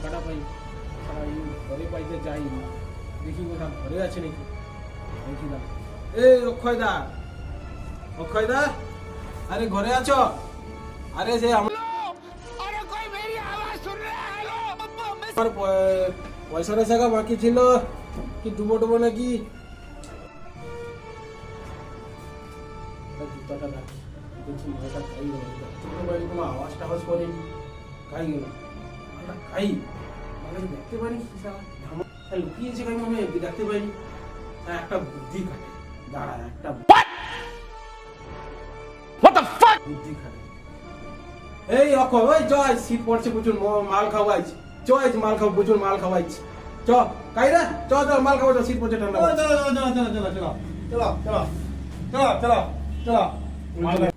টাকাটা পাই সারা ঘরে পাইতে যাই না, দেখি কোথাও ঘরে আছে নাকি। দেখিলাম এই অক্ষয়দা, অক্ষয়দা, আরে ঘরে আছো? আরে সে আমার পয়সা টাকা বাকি ছিল, কি ডুবো ডুবো নাকি। জুতাটা রাখি, দেখি মালটা খাই গেল, কোনো আওয়াজ টাওয়াজ করেনি, খাই গেল খাই মানে দেখতে পারি লুকিয়েছে কেন, আমি দেখতে পাইনি। একটা বুদ্ধি খাটে, দাঁড়া একটা বুদ্ধি খাটে। এই অক্ষয়, ওই জয় শীত পড়ছে প্রচুর, মাল খাওয়াইছি, চয় মাল খাও, প্রচুর মাল খাওয়াইছি, চ কাইরা চ চ মাল খাওয়া, শীত পড়ছে ঠান্ডা। চলো চলো চলো চলো চলো চলো চলো চলো চলো চলো চলো